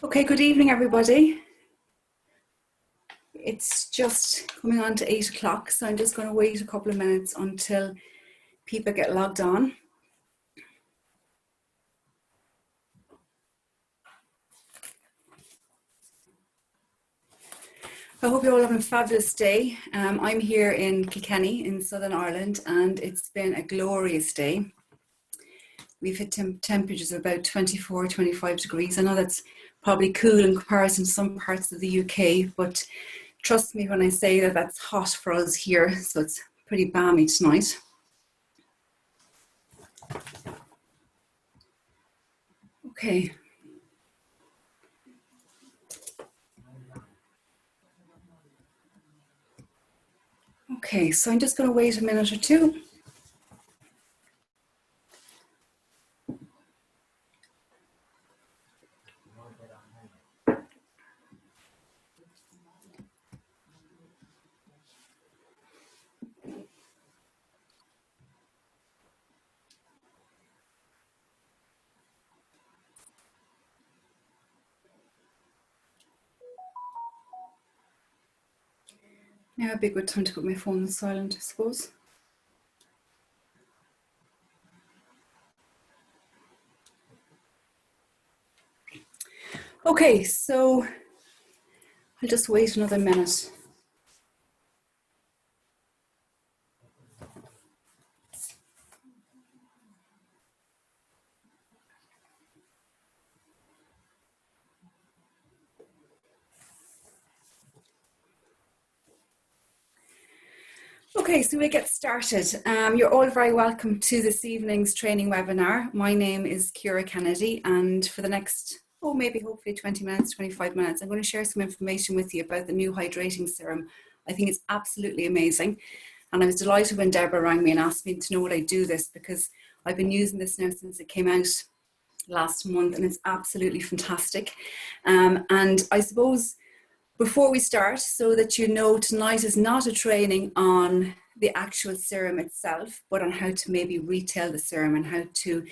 Okay, good evening, everybody. It's just coming on to 8 o'clock, so I'm just going to wait a couple of minutes until people get logged on. I hope you're all having a fabulous day. I'm here in Kilkenny in Southern Ireland, and it's been a glorious day. We've hit temperatures of about 24, 25 degrees. I know that's probably cool in comparison to some parts of the UK, but trust me when I say that that's hot for us here, so it's pretty balmy tonight. Okay. Okay, so I'm just going to wait a minute or two. Now would be a good time to put my phone on silent, I suppose. Okay, so I'll just wait another minute. Okay, so we get started. You're all very welcome to this evening's training webinar. My name is Ciara Kennedy, and for the next, maybe hopefully 20 minutes, 25 minutes, I'm going to share some information with you about the new Hydrating Serum. I think it's absolutely amazing. And I was delighted when Deborah rang me and asked me to know would I do this, because I've been using this now since it came out last month, and it's absolutely fantastic. And I suppose before we start, so that you know, tonight is not a training on the actual serum itself, but on how to maybe retail the serum and how to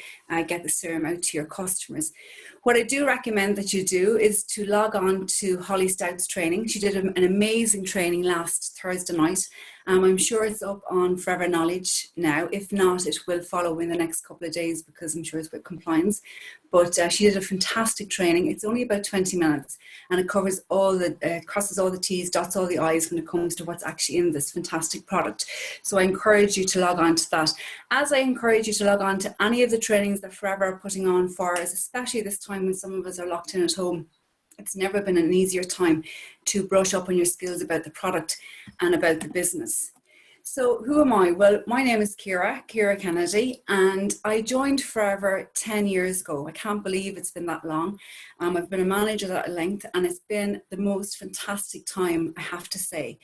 get the serum out to your customers. What I do recommend that you do is to log on to Holly Stout's training. She did an amazing training last Thursday night. I'm sure it's up on Forever Knowledge now. If not, it will follow in the next couple of days, because I'm sure it's with compliance. But she did a fantastic training. It's only about 20 minutes, and it covers all the, crosses all the T's, dots all the I's when it comes to what's actually in this fantastic product. So I encourage you to log on to that. As I encourage you to log on to any of the trainings that Forever are putting on for us, especially this time when some of us are locked in at home. It's never been an easier time to brush up on your skills about the product and about the business. So who am I? Well, my name is Ciara Kennedy, and I joined Forever 10 years ago. I can't believe it's been that long. I've been a manager that length, and it's been the most fantastic time, I have to say.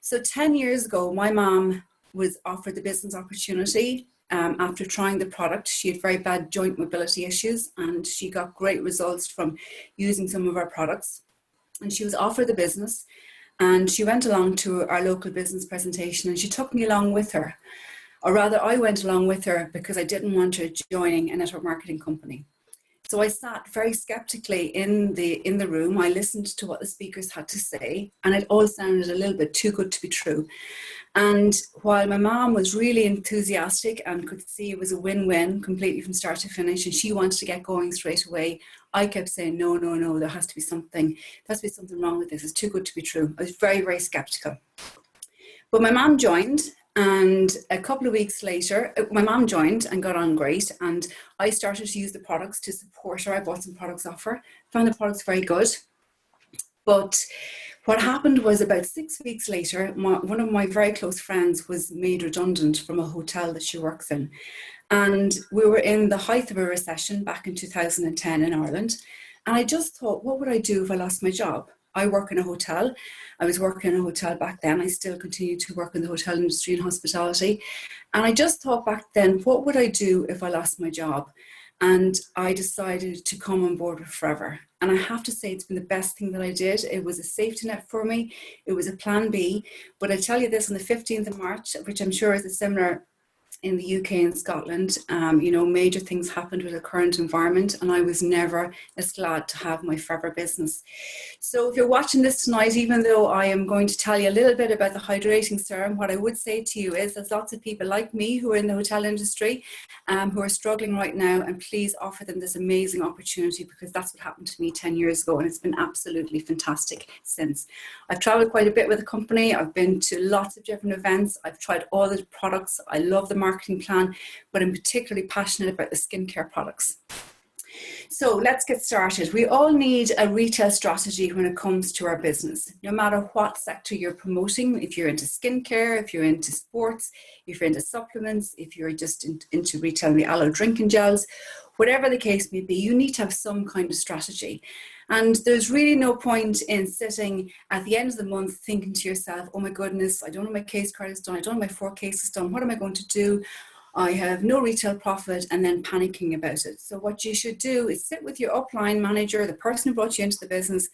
So 10 years ago, my mom was offered the business opportunity. After trying the product. She had very bad joint mobility issues, and she got great results from using some of our products. And she was offered the business, and she went along to our local business presentation, and she took me along with her. Or rather, I went along with her because I didn't want her joining a network marketing company. So I sat very skeptically in the room. I listened to what the speakers had to say, and it all sounded a little bit too good to be true. And while my mom was really enthusiastic and could see it was a win-win completely from start to finish, and she wanted to get going straight away, I kept saying, no, there has to be something wrong with this. It's too good to be true. I was very, very skeptical. But my mom joined, and a couple of weeks later, my mom joined and got on great, and I started to use the products to support her. I bought some products off her, found the products very good. But what happened was about 6 weeks later, one of my very close friends was made redundant from a hotel that she works in. And we were in the height of a recession back in 2010 in Ireland. And I just thought, what would I do if I lost my job? I work in a hotel. I was working in a hotel back then. I still continue to work in the hotel industry and hospitality. And I just thought back then, what would I do if I lost my job? And I decided to come on board with Forever. And I have to say, it's been the best thing that I did. It was a safety net for me. It was a plan B. But I tell you this, on the 15th of March, which I'm sure is a similar in the UK and Scotland. You know, major things happened with the current environment, and I was never as glad to have my forever business. So if you're watching this tonight, even though I am going to tell you a little bit about the Hydrating Serum, what I would say to you is there's lots of people like me who are in the hotel industry who are struggling right now, and please offer them this amazing opportunity, because that's what happened to me 10 years ago, and it's been absolutely fantastic since. I've traveled quite a bit with the company. I've been to lots of different events. I've tried all the products. I love the marketing plan, but I'm particularly passionate about the skincare products. So let's get started. We all need a retail strategy when it comes to our business, no matter what sector you're promoting. If you're into skincare, if you're into sports, if you're into supplements, if you're just into retailing the aloe drinking gels, whatever the case may be, you need to have some kind of strategy. And there's really no point in sitting at the end of the month thinking to yourself, oh my goodness, I don't have my case credits done, I don't have my 4 cases done, what am I going to do? I have no retail profit, and then panicking about it. So what you should do is sit with your upline manager, the person who brought you into the business,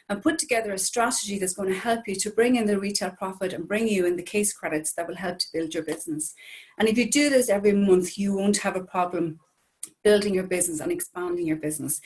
and put together a strategy that's going to help you to bring in the retail profit and bring you in the case credits that will help to build your business. And if you do this every month, you won't have a problem building your business and expanding your business.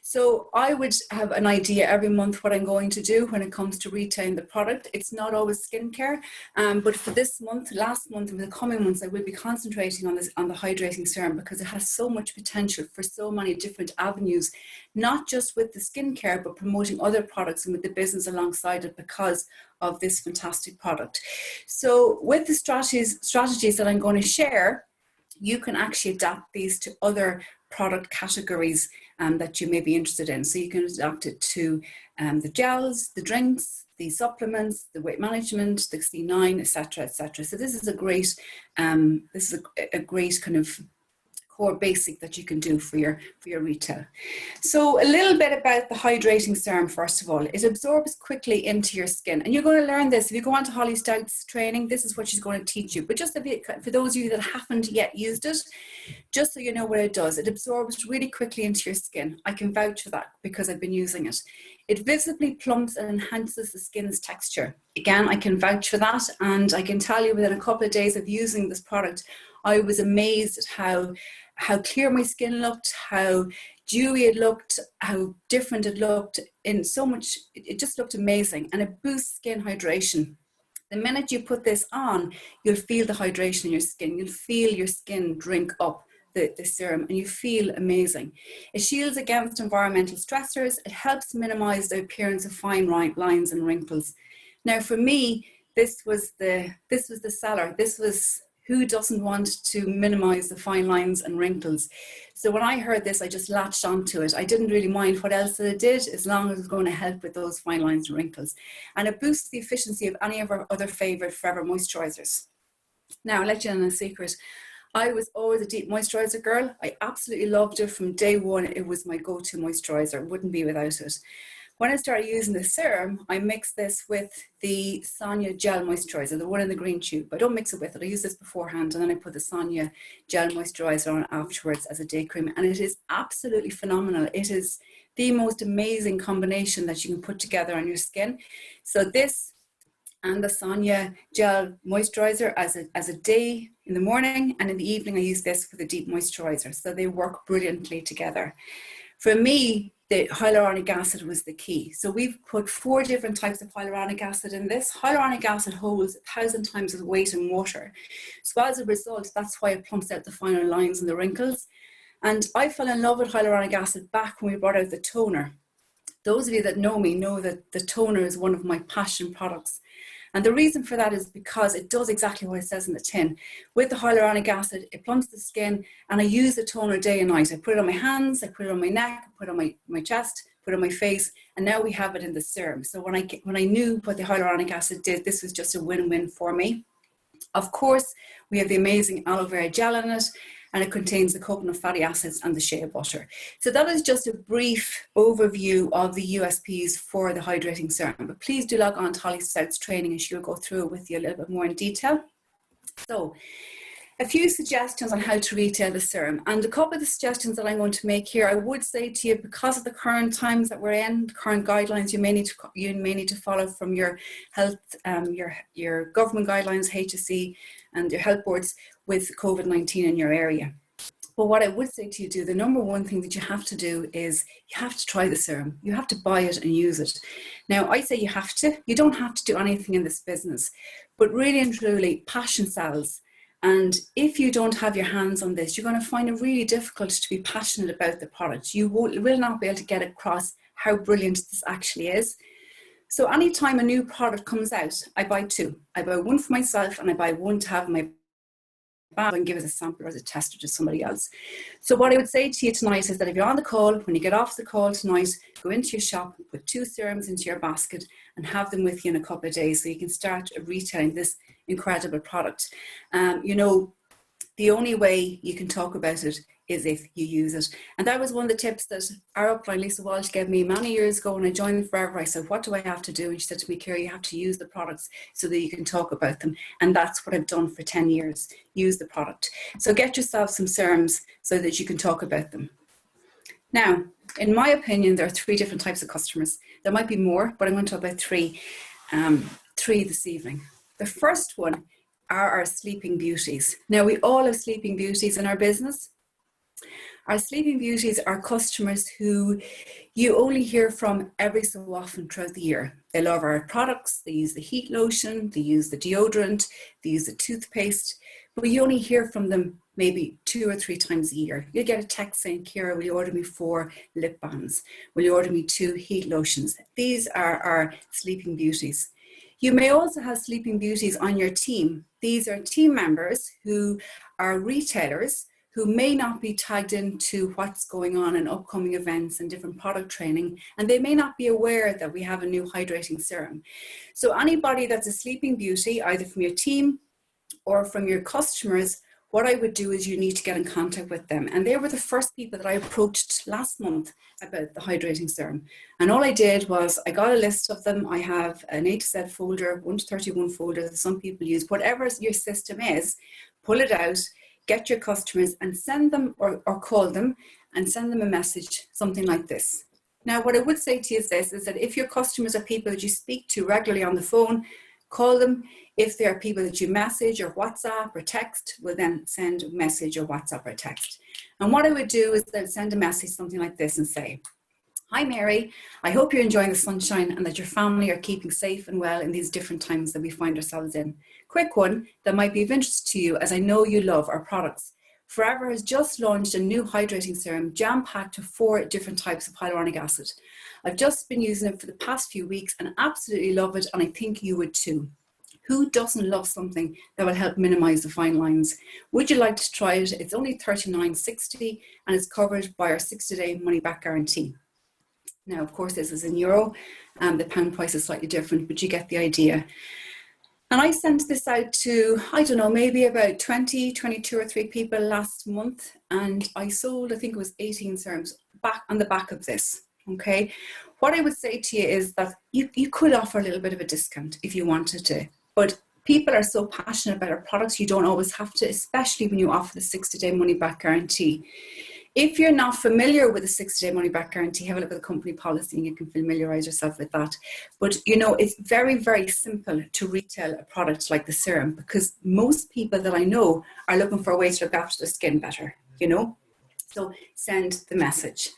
So I would have an idea every month what I'm going to do when it comes to retailing the product. It's not always skincare, but for this month, last month, and the coming months, I will be concentrating on the Hydrating Serum, because it has so much potential for so many different avenues, not just with the skincare, but promoting other products and with the business alongside it because of this fantastic product. So with the strategies that I'm going to share, you can actually adapt these to other product categories that you may be interested in. So you can adapt it to the gels, the drinks, the supplements, the weight management, the C9, etc., etc. So this is a great, a great kind of core basic that you can do for your retail. So a little bit about the Hydrating Serum. First of all, it absorbs quickly into your skin, and you're going to learn this if you go on to Holly Stout's training. This is what she's going to teach you. But just for those of you that haven't yet used it, just so you know what it does, it absorbs really quickly into your skin. I can vouch for that because I've been using it. It visibly plumps and enhances the skin's texture. Again, I can vouch for that, and I can tell you within a couple of days of using this product, I was amazed at how clear my skin looked, how dewy it looked, how different it looked in so much. It just looked amazing, and it boosts skin hydration. The minute you put this on, you'll feel the hydration in your skin. You'll feel your skin drink up the serum, and you feel amazing. It shields against environmental stressors. It helps minimize the appearance of fine lines and wrinkles. Now, for me, this was the seller. This was who doesn't want to minimize the fine lines and wrinkles. So when I heard this, I just latched onto it. I didn't really mind what else it did, as long as it was going to help with those fine lines and wrinkles. And it boosts the efficiency of any of our other favorite forever moisturizers. Now, I'll let you in a secret. I was always a deep moisturizer girl. I absolutely loved it from day one. It was my go-to moisturizer. Wouldn't be without it. When I started using the serum, I mixed this with the Sonia Gel Moisturizer, the one in the green tube. I don't mix it with it. I use this beforehand, and then I put the Sonia Gel Moisturizer on afterwards as a day cream. And it is absolutely phenomenal. It is the most amazing combination that you can put together on your skin. So this and the Sonia Gel Moisturizer as a day in the morning, and in the evening I use this for the deep moisturizer. So they work brilliantly together. For me, the hyaluronic acid was the key. So we've put 4 different types of hyaluronic acid in this. Hyaluronic acid holds 1,000 times its weight in water. So as a result, that's why it plumps out the finer lines and the wrinkles. And I fell in love with hyaluronic acid back when we brought out the toner. Those of you that know me know that the toner is one of my passion products. And the reason for that is because it does exactly what it says in the tin. With the hyaluronic acid, it plumps the skin, and I use the toner day and night. I put it on my hands, I put it on my neck, I put it on my chest, put it on my face, and now we have it in the serum. So when I knew what the hyaluronic acid did, this was just a win-win for me. Of course, we have the amazing aloe vera gel in it, and it contains the coconut fatty acids and the shea butter. So that is just a brief overview of the USPs for the Hydrating Serum. But please do log on to Holly Stout's training, and she'll go through it with you a little bit more in detail. So a few suggestions on how to retail the serum, and a couple of the suggestions that I'm going to make here, I would say to you, because of the current times that we're in, current guidelines you may need to follow from your health, your government guidelines, HSE, and your health boards with COVID-19 in your area. But what I would say to you, the number one thing that you have to do is you have to try the serum. You have to buy it and use it. Now, I say you have to. You don't have to do anything in this business, but really and truly, passion sells. And if you don't have your hands on this, you're going to find it really difficult to be passionate about the product. You will not be able to get across how brilliant this actually is. So anytime a new product comes out, I buy two. I buy one for myself and I buy one to have in my bag and give as a sample or as a tester to somebody else. So what I would say to you tonight is that if you're on the call, when you get off the call tonight, go into your shop, put 2 serums into your basket and have them with you in a couple of days so you can start retailing this incredible product. You know, the only way you can talk about it is if you use it. And that was one of the tips that our upline, Lisa Walsh, gave me many years ago when I joined Forever. I said, what do I have to do? And she said to me, Ciara, you have to use the products so that you can talk about them. And that's what I've done for 10 years, use the product. So get yourself some serums so that you can talk about them. Now, in my opinion, there are 3 different types of customers. There might be more, but I'm going to talk about 3 this evening. The first one are our sleeping beauties. Now, we all have sleeping beauties in our business. Our sleeping beauties are customers who you only hear from every so often throughout the year. They love our products, they use the heat lotion, they use the deodorant, they use the toothpaste, but you only hear from them maybe 2 or 3 times a year. You get a text saying, Ciara, will you order me 4 lip balms? Will you order me 2 heat lotions? These are our sleeping beauties. You may also have sleeping beauties on your team. These are team members who are retailers who may not be tagged into what's going on in upcoming events and different product training, and they may not be aware that we have a new hydrating serum. So anybody that's a sleeping beauty, either from your team or from your customers, what I would do is you need to get in contact with them. And they were the first people that I approached last month about the hydrating serum. And all I did was I got a list of them. I have an A to Z folder, 1 to 31 folder that some people use. Whatever your system is, pull it out, get your customers and send them or call them and send them a message, something like this. Now, what I would say to you is this, is that if your customers are people that you speak to regularly on the phone, call them. If they are people that you message or WhatsApp or text, well then send a message or WhatsApp or text. And what I would do is then send a message, something like this, and say, hi Mary, I hope you're enjoying the sunshine and that your family are keeping safe and well in these different times that we find ourselves in. Quick one that might be of interest to you, as I know you love our products. Forever has just launched a new hydrating serum jam-packed with 4 different types of hyaluronic acid. I've just been using it for the past few weeks and absolutely love it, and I think you would too. Who doesn't love something that will help minimize the fine lines? Would you like to try it? It's only $39.60 and it's covered by our 60-day money-back guarantee. Now, of course, this is in euro, and the pound price is slightly different, but you get the idea. And I sent this out to, I don't know, maybe about 22 or 3 people last month, and I sold, I think it was 18 serums on the back of this, okay? What I would say to you is that you could offer a little bit of a discount if you wanted to, but people are so passionate about our products, you don't always have to, especially when you offer the 60-day money-back guarantee. If you're not familiar with the 60-day money-back guarantee, have a look at the company policy and you can familiarize yourself with that. But you know, it's very, very simple to retail a product like the serum because most people that I know are looking for a way to look after their skin better, you know? So send the message.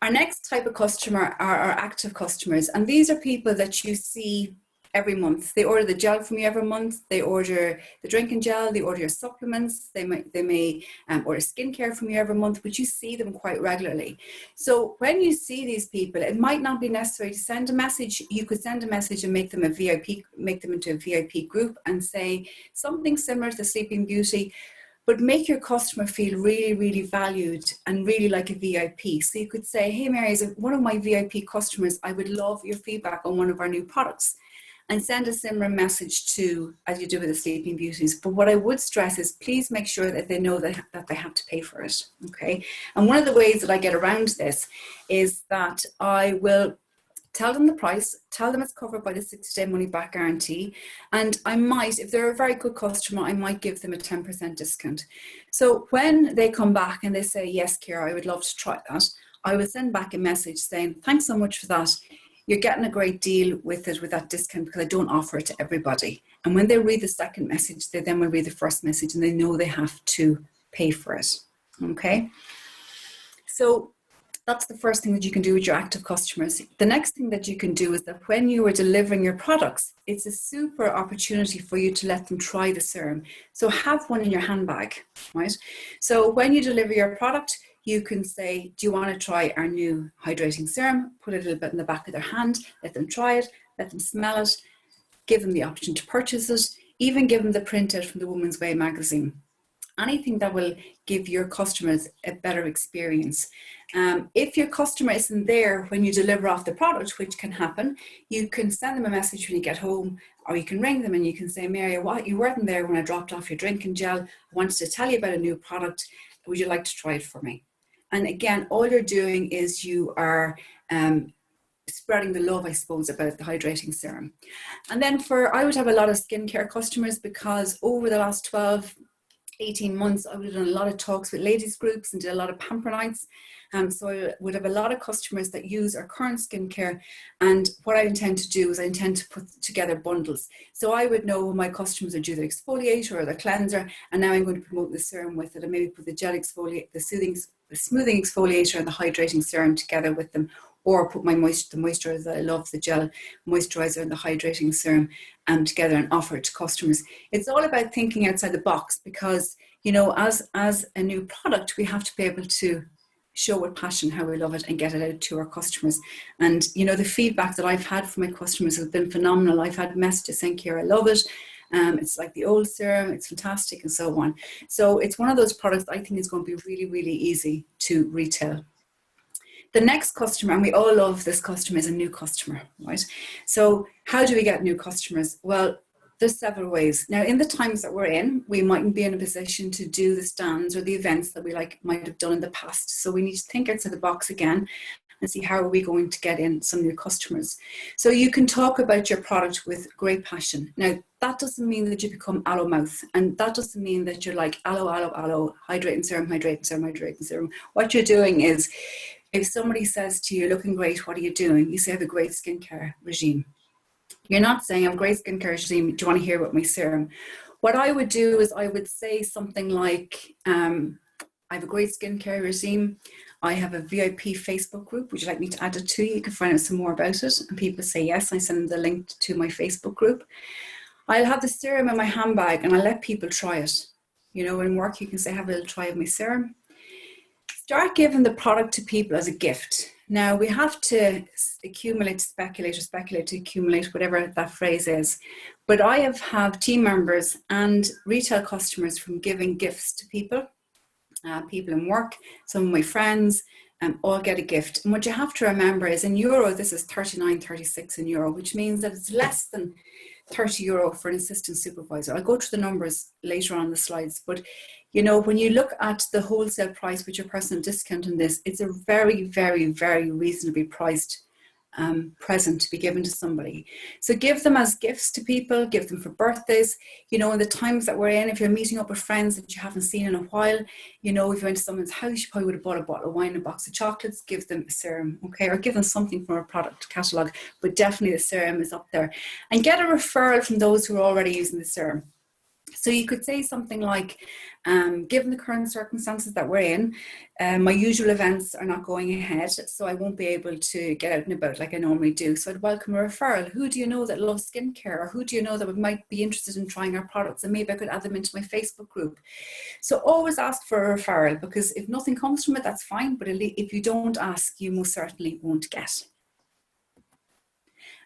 Our next type of customer are our active customers, and these are people that you see every month. They order the gel from you every month. They order the drinking gel. They order your supplements. They may order skincare from you every month, but you see them quite regularly. So when you see these people, it might not be necessary to send a message. You could send a message and make them into a VIP group and say something similar to Sleeping Beauty, but make your customer feel really, really valued and really like a VIP. So you could say, hey Mary, as one of my VIP customers, I would love your feedback on one of our new products. And send a similar message to, as you do with the Sleeping Beauties. But what I would stress is please make sure that they know that they have to pay for it, okay? And one of the ways that I get around this is that I will tell them the price, tell them it's covered by the 60-day money back guarantee. And I might, if they're a very good customer, I might give them a 10% discount. So when they come back and they say, yes, Ciara, I would love to try that, I will send back a message saying, thanks so much for that. You're getting a great deal with it, with that discount, because I don't offer it to everybody. And when they read the second message, they then will read the first message and they know they have to pay for it. Okay. So that's the first thing that you can do with your active customers. The next thing that you can do is that when you are delivering your products, it's a super opportunity for you to let them try the serum. So have one in your handbag, right? So when you deliver your product, you can say, do you want to try our new hydrating serum? Put a little bit in the back of their hand, let them try it, let them smell it, give them the option to purchase it, even give them the printout from the Woman's Way magazine. Anything that will give your customers a better experience. If your customer isn't there when you deliver off the product, which can happen, you can send them a message when you get home, or you can ring them and you can say, Mary, you weren't there when I dropped off your drinking gel. I wanted to tell you about a new product. Would you like to try it for me? And again, all you're doing is you are spreading the love, I suppose, about the hydrating serum. And then I would have a lot of skincare customers, because over the last 18 months, I would have done a lot of talks with ladies groups and did a lot of pamper nights. So I would have a lot of customers that use our current skincare. And what I intend to do is I intend to put together bundles. So I would know when my customers are due their exfoliator or their cleanser, and now I'm going to promote the serum with it, and maybe put the gel exfoliate, the smoothing exfoliator and the hydrating serum together with them, or put the moisturizer that I love, the gel moisturizer and the hydrating serum together and offer it to customers. It's all about thinking outside the box, because, you know, as a new product, we have to be able to show with passion how we love it and get it out to our customers. And, you know, the feedback that I've had from my customers has been phenomenal. I've had messages saying, Ciara, I love it. It's like the old serum, it's fantastic, and so on. So it's one of those products that I think is going to be really, really easy to retail. The next customer, and we all love this customer, is a new customer, right? So how do we get new customers? Well, there's several ways. Now, in the times that we're in, we mightn't be in a position to do the stands or the events that we might have done in the past. So we need to think outside the box again and see how are we going to get in some new customers. So you can talk about your product with great passion. Now, that doesn't mean that you become aloe mouth, and that doesn't mean that you're like aloe, aloe, aloe, hydrating serum, hydrating serum, hydrating serum. What you're doing is, if somebody says to you, looking great, what are you doing? You say, I have a great skincare regime. You're not saying, I have a great skincare regime, do you want to hear about my serum? What I would do is I would say something like, I have a great skincare regime. I have a VIP Facebook group. Would you like me to add it to you? You can find out some more about it. And people say yes. I send them the link to my Facebook group. I'll have the serum in my handbag and I let people try it. You know, in work, you can say, have a little try of my serum. Start giving the product to people as a gift. Now, we have to accumulate to speculate, or speculate to accumulate, whatever that phrase is. But I have team members and retail customers from giving gifts to people. People in work, some of my friends, all get a gift. And what you have to remember is, in euro, this is 39.36 in euro, which means that it's less than 30 euro for an assistant supervisor. I'll go through the numbers later on the slides, but you know, when you look at the wholesale price with your personal discount in this, it's a very, very, very reasonably priced present to be given to somebody. So give them as gifts to people, give them for birthdays. You know, in the times that we're in, if you're meeting up with friends that you haven't seen in a while, you know, if you went to someone's house, you probably would have bought a bottle of wine and a box of chocolates, give them a serum, okay? Or give them something from our product catalogue, but definitely the serum is up there. And get a referral from those who are already using the serum. So you could say something like, given the current circumstances that we're in, my usual events are not going ahead, so I won't be able to get out and about like I normally do. So I'd welcome a referral. Who do you know that loves skincare? Or who do you know that might be interested in trying our products? And maybe I could add them into my Facebook group. So always ask for a referral, because if nothing comes from it, that's fine. But if you don't ask, you most certainly won't get.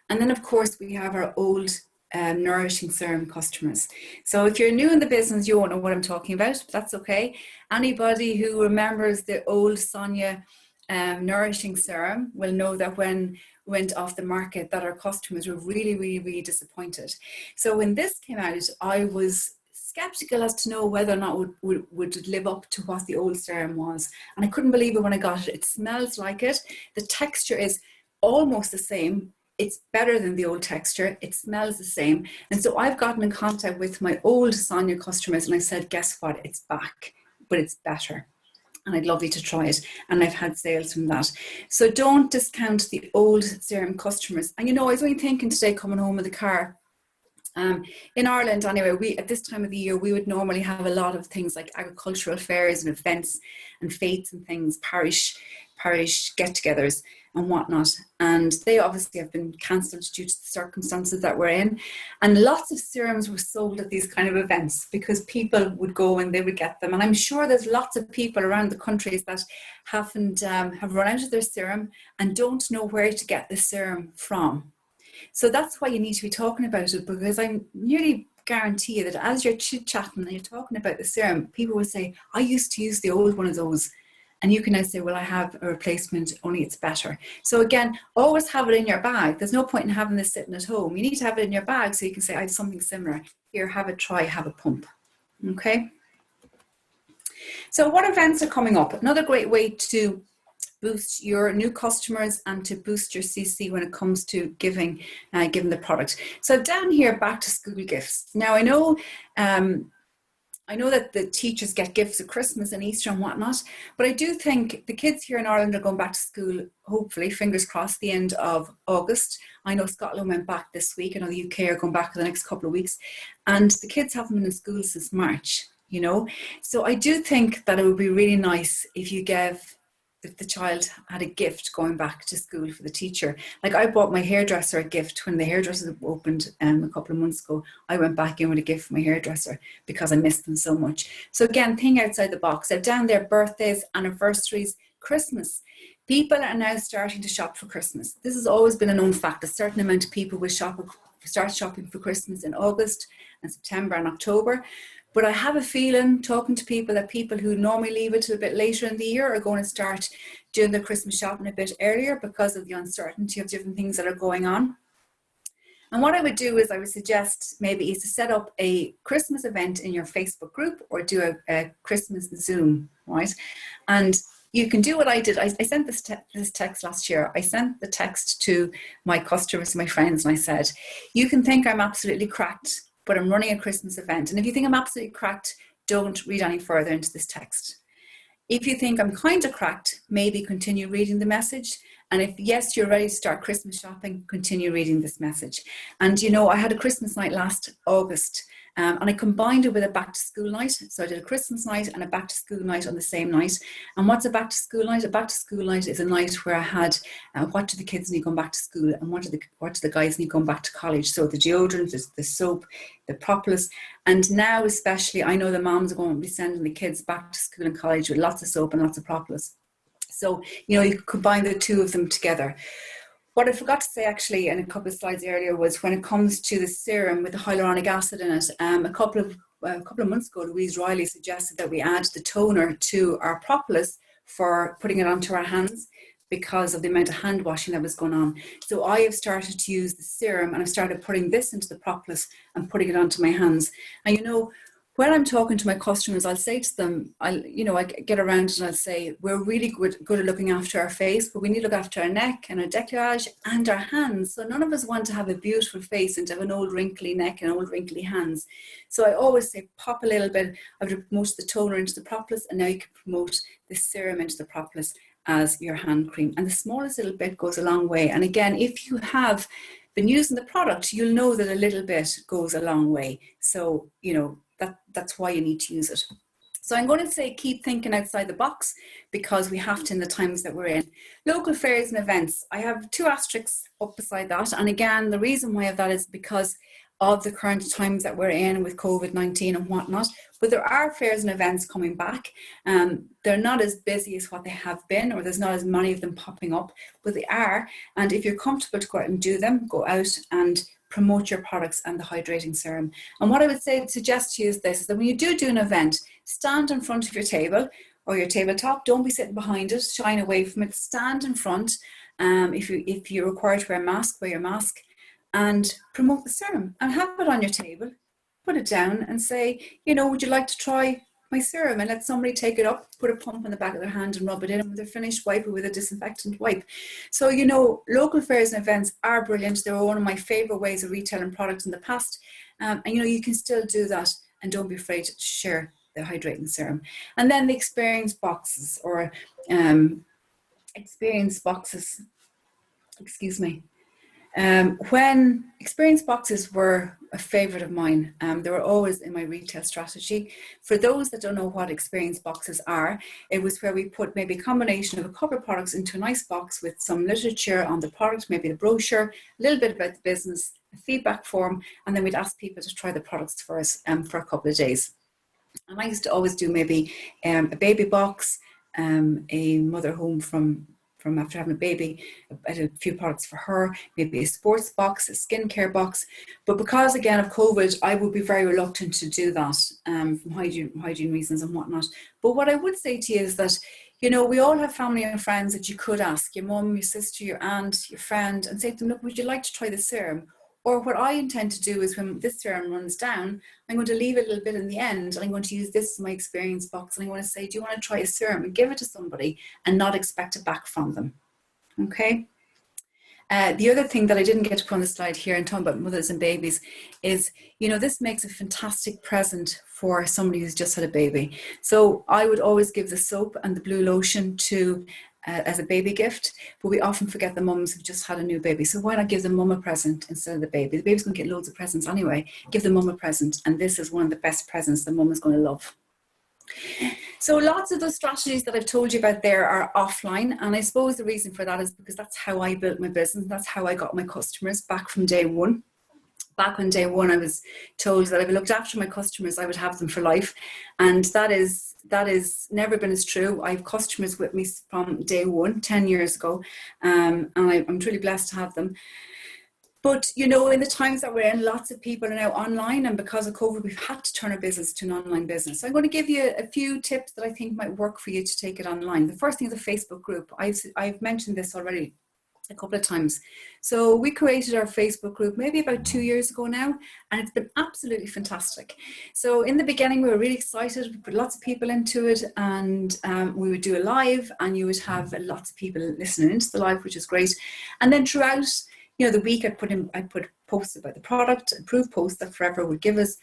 And then, of course, we have our old nourishing serum customers. So if you're new in the business, you won't know what I'm talking about, but that's okay. Anybody who remembers the old Sonia nourishing serum will know that when we went off the market, that our customers were really, really, really disappointed. So when this came out, I was skeptical as to know whether or not would live up to what the old serum was. And I couldn't believe it when I got it. It smells like it. The texture is almost the same. It's better than the old texture. It smells the same. And so I've gotten in contact with my old Sonia customers and I said, guess what? It's back, but it's better. And I'd love you to try it. And I've had sales from that. So don't discount the old serum customers. And I was only thinking today coming home in the car, in Ireland anyway, we at this time of the year, we would normally have a lot of things like agricultural fairs and events and fetes and things, parish get-togethers and whatnot. And they obviously have been cancelled due to the circumstances that we're in. And lots of serums were sold at these kind of events because people would go and they would get them. And I'm sure there's lots of people around the countries that have run out of their serum and don't know where to get the serum from. So that's why you need to be talking about it, because I nearly guarantee you that as you're chit-chatting and you're talking about the serum, people will say, I used to use the old one of those. And you can now say, well, I have a replacement, only it's better. So again, always have it in your bag. There's no point in having this sitting at home. You need to have it in your bag so you can say, I have something similar. Here, have a try, have a pump. Okay? So what events are coming up? Another great way to boost your new customers and to boost your CC when it comes to giving the product. So down here, back to school gifts. Now I know that the teachers get gifts at Christmas and Easter and whatnot, but I do think the kids here in Ireland are going back to school, hopefully, fingers crossed, the end of August. I know Scotland went back this week. I know the UK are going back for the next couple of weeks. And the kids haven't been in school since March, So I do think that it would be really nice if the child had a gift going back to school for the teacher. Like I bought my hairdresser a gift when the hairdresser opened a couple of months ago. I went back in with a gift for my hairdresser because I missed them so much. So again, think outside the box. I've down there birthdays, anniversaries, Christmas. People are now starting to shop for Christmas. This has always been a known fact. A certain amount of people will start shopping for Christmas in August and September and October. But I have a feeling, talking to people, that people who normally leave it to a bit later in the year are going to start doing their Christmas shopping a bit earlier because of the uncertainty of different things that are going on. And what I would do is I would suggest maybe is to set up a Christmas event in your Facebook group or do a Christmas Zoom, right? And you can do what I did. I sent this text last year. I sent the text to my customers, my friends, and I said, you can think I'm absolutely cracked, but I'm running a Christmas event. And if you think I'm absolutely cracked, don't read any further into this text. If you think I'm kind of cracked, maybe continue reading the message. And if yes, you're ready to start Christmas shopping, continue reading this message. And I had a Christmas night last August and I combined it with a back to school night. So I did a Christmas night and a back to school night on the same night. And what's a back to school night? A back to school night is a night where I had what do the kids need going back to school and what do the guys need going back to college. So the deodorant, the soap, the propolis. And now especially, I know the moms are going to be sending the kids back to school and college with lots of soap and lots of propolis. So, you combine the two of them together. What I forgot to say actually in a couple of slides earlier was when it comes to the serum with the hyaluronic acid in it, a couple of months ago, Louise Riley suggested that we add the toner to our propolis for putting it onto our hands because of the amount of hand washing that was going on. So I have started to use the serum and I've started putting this into the propolis and putting it onto my hands. And when I'm talking to my customers, I'll say to them, I get around and I'll say, we're really good at looking after our face, but we need to look after our neck and our décolletage and our hands. So none of us want to have a beautiful face and to have an old wrinkly neck and old wrinkly hands. So I always say, pop a little bit of the toner into the propolis, and now you can promote the serum into the propolis as your hand cream. And the smallest little bit goes a long way. And again, if you have been using the product, you'll know that a little bit goes a long way. So, that's why you need to use it. So I'm going to say keep thinking outside the box because we have to in the times that we're in. Local fairs and events. I have 2 asterisks up beside that. And again, the reason why I have that is because of the current times that we're in with COVID-19 and whatnot. But there are fairs and events coming back. They're not as busy as what they have been, or there's not as many of them popping up, but they are. And if you're comfortable to go out and do them, go out and promote your products and the hydrating serum. And what I would suggest to you is this, is that when you do an event, stand in front of your table or your tabletop. Don't be sitting behind it, shying away from it. Stand in front. If you're required to wear a mask, wear your mask and promote the serum and have it on your table. Put it down and say, would you like to try my serum and let somebody take it up, put a pump on the back of their hand and rub it in, and when they're finished, wipe it with a disinfectant wipe. So, you know, local fairs and events are brilliant. They were one of my favorite ways of retailing products in the past. And, you know, you can still do that, and don't be afraid to share the hydrating serum. And then the experience boxes, or experience boxes, excuse me. When experience boxes were a favorite of mine, they were always in my retail strategy. For those that don't know what experience boxes are, it was where we put maybe a combination of a couple of products into a nice box with some literature on the product, maybe the brochure, a little bit about the business, a feedback form, and then we'd ask people to try the products for us for a couple of days. And I used to always do maybe a baby box, a mother home from after having a baby, a few products for her, maybe a sports box, a skincare box. But because, again, of COVID, I would be very reluctant to do that from hygiene reasons and whatnot. But what I would say to you is that, you know, we all have family and friends that you could ask, your mum, your sister, your aunt, your friend, and say to them, look, would you like to try the serum? Or what I intend to do is when this serum runs down, I'm going to leave it a little bit in the end, and I'm going to use this as my experience box, and I'm going to say, do you want to try a serum, and give it to somebody and not expect it back from them. Okay. The other thing that I didn't get to put on the slide here and talking about mothers and babies is, you know, this makes a fantastic present for somebody who's just had a baby. So I would always give the soap and the blue lotion to as a baby gift, but we often forget the mums who've just had a new baby. So why not give the mum a present instead of the baby? The baby's going to get loads of presents anyway. Give the mum a present, and this is one of the best presents the mum is going to love. So lots of those strategies that I've told you about there are offline, and I suppose the reason for that is because that's how I built my business. That's how I got my customers back from day one. Back on day one, I was told that if I looked after my customers, I would have them for life, and that is never been as true. I have customers with me from day one, 10 years ago, and I'm truly blessed to have them. But, you know, in the times that we're in, lots of people are now online, and because of COVID, we've had to turn our business to an online business. So I'm going to give you a few tips that I think might work for you to take it online. The first thing is a Facebook group. I've mentioned this already a couple of times. So we created our Facebook group maybe about 2 years ago now, and it's been absolutely fantastic. So in the beginning, we were really excited. We put lots of people into it, and we would do a live, and you would have lots of people listening into the live, which is great. And then throughout, you know, the week I'd put posts about the product, approved posts that Forever would give us.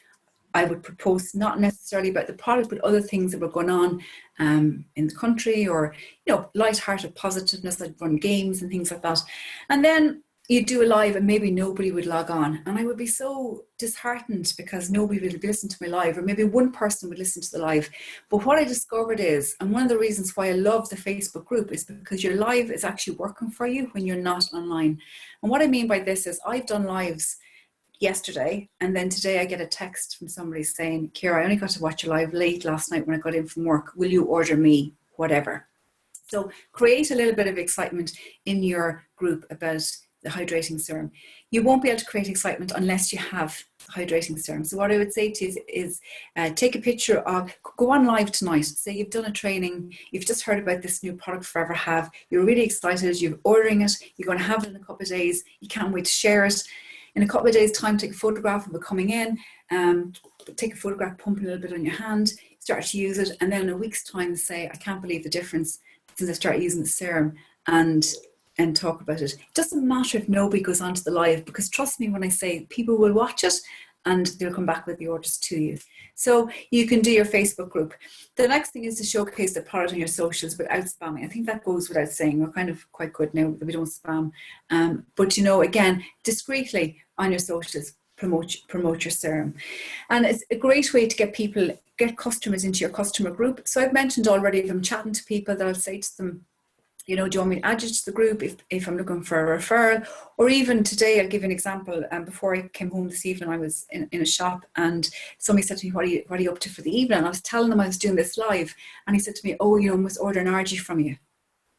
I would propose not necessarily about the product, but other things that were going on in the country, or, you know, light-hearted positiveness. I'd run games and things like that. And then you'd do a live and maybe nobody would log on. And I would be so disheartened because nobody would listen to my live, or maybe one person would listen to the live. But what I discovered is, and one of the reasons why I love the Facebook group is because your live is actually working for you when you're not online. And what I mean by this is I've done lives yesterday, and then today I get a text from somebody saying, Ciara, I only got to watch your live late last night when I got in from work. Will you order me whatever? So create a little bit of excitement in your group about the hydrating serum. You won't be able to create excitement unless you have hydrating serum. So what I would say to you is take a picture of, go on live tonight. Say you've done a training, you've just heard about this new product Forever have, you're really excited, you're ordering it, you're going to have it in a couple of days, you can't wait to share it. In a couple of days' time, take a photograph of it coming in, take a photograph, pump a little bit on your hand, start to use it, and then in a week's time say, I can't believe the difference since I started using the serum, and talk about it. It doesn't matter if nobody goes onto the live, because trust me when I say people will watch it and they'll come back with the orders to you. So you can do your Facebook group. The next thing is to showcase the product on your socials without spamming. I think that goes without saying. We're kind of quite good now that we don't spam. But, you know, again, discreetly on your socials, promote your serum. And it's a great way to get customers into your customer group. So I've mentioned already, if I'm chatting to people, that I'll say to them, you know, do you want me to add you to the group if I'm looking for a referral? Or even today, I'll give you an example. Before I came home this evening, I was in a shop, and somebody said to me, what are you up to for the evening? And I was telling them I was doing this live, and he said to me, oh, you know, I must order an RG from you.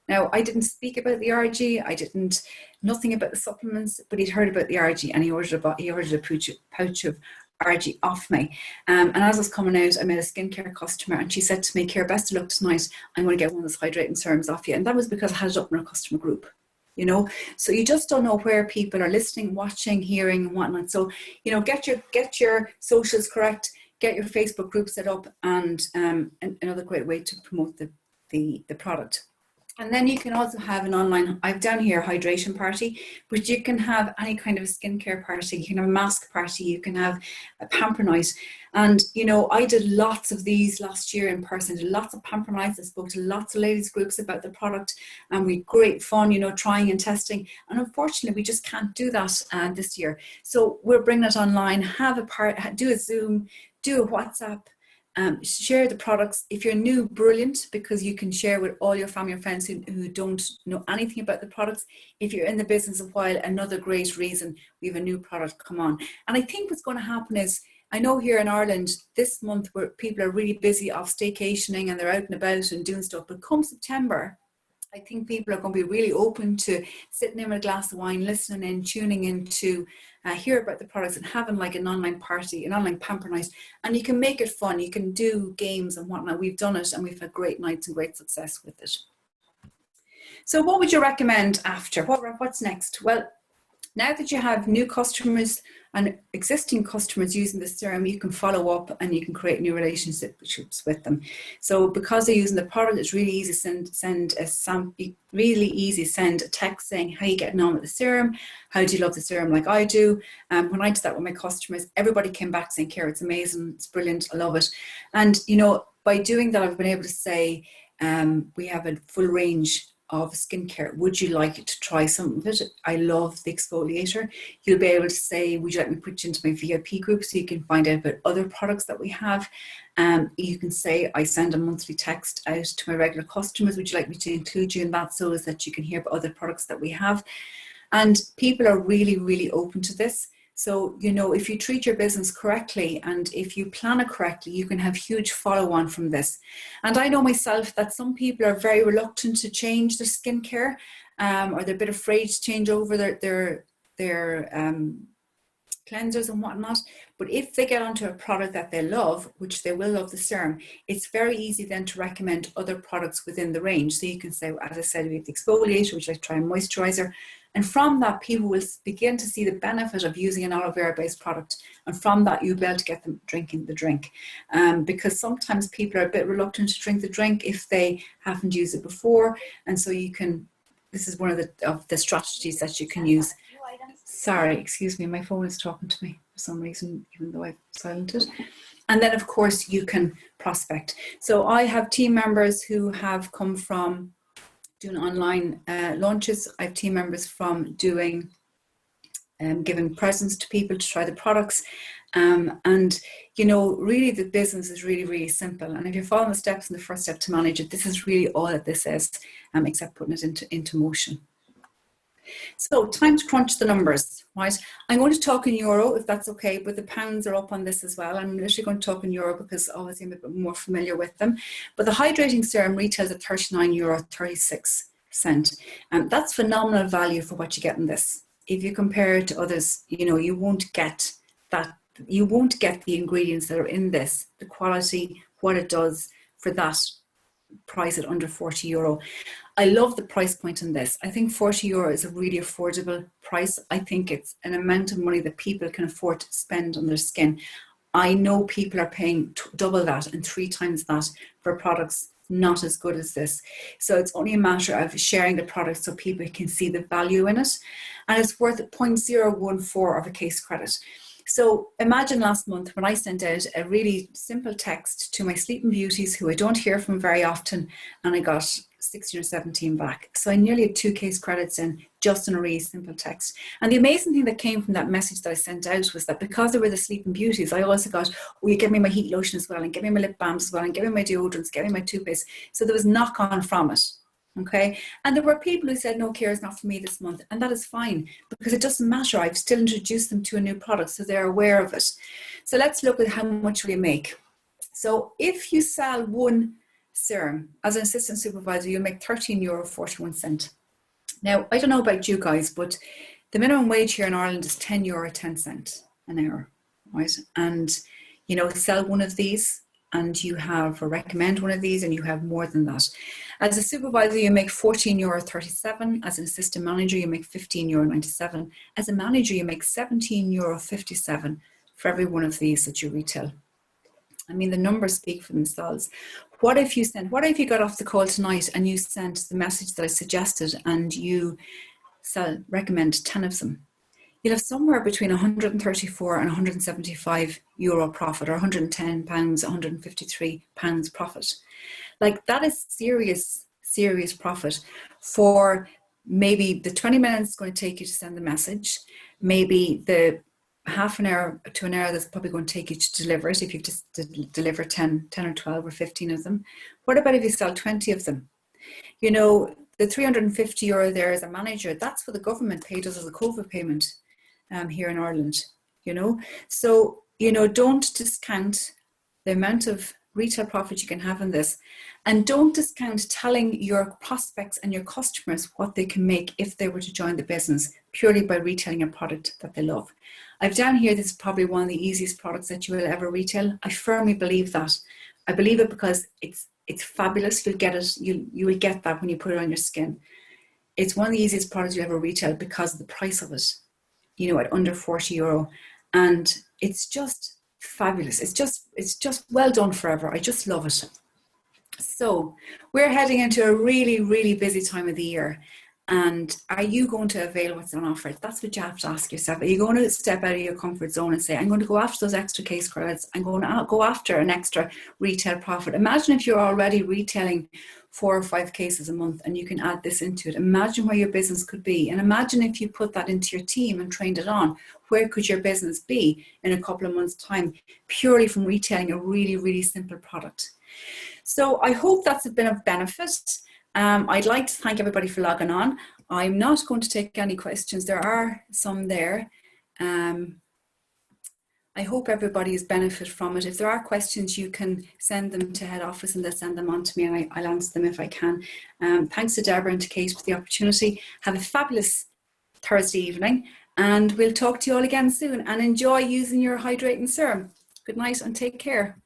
Now, I didn't speak about the RG, nothing about the supplements, but he'd heard about the RG, and he ordered a pouch of RG off me. And as I was coming out, I met a skincare customer, and she said to me, Ciara, best of luck tonight. I'm going to get one of those hydrating serums off you. And that was because I had it up in our customer group, you know. So you just don't know where people are listening, watching, hearing, and whatnot. So, you know, get your socials correct. get your Facebook group set up, and another great way to promote the product. And then you can also have an online, I've down here, hydration party, but you can have any kind of a skincare party. You can have a mask party, you can have a pamper night. And, you know, I did lots of these last year in person, did lots of pamper nights. I spoke to lots of ladies groups about the product, and we had great fun, you know, trying and testing. And unfortunately, we just can't do that this year. So we're bringing it online, do a Zoom, do a WhatsApp, share the products. If you're new, brilliant, because you can share with all your family and friends who don't know anything about the products. If you're in the business a while, another great reason, we have a new product come on. And I think what's going to happen is, I know here in Ireland this month where people are really busy off staycationing and they're out and about and doing stuff, but come September, I think people are going to be really open to sitting in with a glass of wine, listening in, tuning in to hear about the products, and having like an online party, an online pamper night. And you can make it fun. You can do games and whatnot. We've done it and we've had great nights and great success with it. So what would you recommend after? What's next? Well, now that you have new customers and existing customers using the serum, you can follow up and you can create new relationships with them. So because they're using the product, it's really easy to send a text saying, how are you getting on with the serum? How do you love the serum like I do? When I did that with my customers, everybody came back saying, Ciara, it's amazing, it's brilliant, I love it. And, you know, by doing that, I've been able to say, we have a full range of skincare. Would you like to try some of it? I love the exfoliator. You'll be able to say, would you like me to put you into my VIP group so you can find out about other products that we have? You can say, I send a monthly text out to my regular customers. Would you like me to include you in that so as that you can hear about other products that we have? And people are really, really open to this. So, you know, if you treat your business correctly and if you plan it correctly, you can have huge follow-on from this. And I know myself that some people are very reluctant to change their skincare, or they're a bit afraid to change over their cleansers and whatnot. But if they get onto a product that they love, which they will love the serum, it's very easy then to recommend other products within the range. So you can say, as I said, we have the exfoliator, which I try, a moisturizer. And from that, people will begin to see the benefit of using an aloe vera based product. And from that, you'll be able to get them drinking the drink. Because sometimes people are a bit reluctant to drink the drink if they haven't used it before. And so you can, this is one of the strategies that you can use. Sorry, excuse me, my phone is talking to me for some reason, even though I've silenced it. And then, of course, you can prospect. So I have team members who have come from doing online launches. I have team members from doing, giving presents to people to try the products. And, you know, really the business is really, really simple. And if you're following the steps in the first step to manage it, this is really all that this is, except putting it into motion. So time to crunch the numbers, right? I'm going to talk in euro if that's okay, but the pounds are up on this as well. I'm literally going to talk in euro because obviously I'm a bit more familiar with them. But the hydrating serum retails at €39.36. That's phenomenal value for what you get in this. If you compare it to others, you know, you won't get that. You won't get the ingredients that are in this, the quality, what it does for that price at under €40. I love the price point on this. I think €40 is a really affordable price. I think it's an amount of money that people can afford to spend on their skin. I know people are paying double that and 3 times that for products not as good as this. So it's only a matter of sharing the product so people can see the value in it. And it's worth 0.014 of a case credit. So imagine last month when I sent out a really simple text to my sleeping beauties who I don't hear from very often, and I got 16 or 17 back. So I nearly had 2 case credits in just in a really simple text. And the amazing thing that came from that message that I sent out was that because they were the sleeping beauties, I also got, oh, you give me my heat lotion as well, and give me my lip balms as well, and give me my deodorants, give me my toothpaste. So there was knock on from it. Okay, and there were people who said, no, Ciara, it's not for me this month. And that is fine, because it doesn't matter. I've still introduced them to a new product, so they're aware of it. So let's look at how much we make. So if you sell 1 serum as an assistant supervisor, you make €13.41. Now, I don't know about you guys, but the minimum wage here in Ireland is €10.10 an hour, right? And, you know, sell 1 of these, and you have, or recommend 1 of these, and you have more than that. As a supervisor, you make €14.37. As an assistant manager, you make €15.97. As a manager, you make €17.57 for every 1 of these that you retail. I mean, the numbers speak for themselves. What if you got off the call tonight and you sent the message that I suggested and you recommend 10 of them? You'll have somewhere between 134 and 175 euro profit, or 110 pounds, 153 pounds profit. Like, that is serious profit for maybe the 20 minutes it's going to take you to send the message, maybe the half an hour to an hour that's probably going to take you to deliver it, if you just deliver 10 or 12 or 15 of them. What about if you sell 20 of them? You know, the 350 euro there as a manager, that's what the government paid us as a COVID payment here in Ireland, you know. So, you know, don't discount the amount of retail profit you can have in this, and don't discount telling your prospects and your customers what they can make if they were to join the business purely by retailing a product that they love. I've down here, this is probably one of the easiest products that you will ever retail. I firmly believe that. I believe it because it's fabulous. You'll get it. You will get that when you put it on your skin. It's one of the easiest products you ever retail because of the price of it, you know, at under 40 euro. And it's just fabulous. It's just well done forever. I just love it. So we're heading into a really, really busy time of the year. And are you going to avail what's on offer? That's what you have to ask yourself. Are you going to step out of your comfort zone and say, I'm going to go after those extra case credits. I'm going to go after an extra retail profit. Imagine if you're already retailing 4 or 5 cases a month and you can add this into it. Imagine where your business could be. And imagine if you put that into your team and trained it on, where could your business be in a couple of months' time, purely from retailing a really, really simple product. So I hope that's a bit of benefit. I'd like to thank everybody for logging on. I'm not going to take any questions. There are some there. I hope everybody has benefited from it. If there are questions, you can send them to head office and they'll send them on to me, and I'll answer them if I can. Thanks to Deborah and to Kate for the opportunity. Have a fabulous Thursday evening, and we'll talk to you all again soon, and enjoy using your hydrating serum. Good night and take care.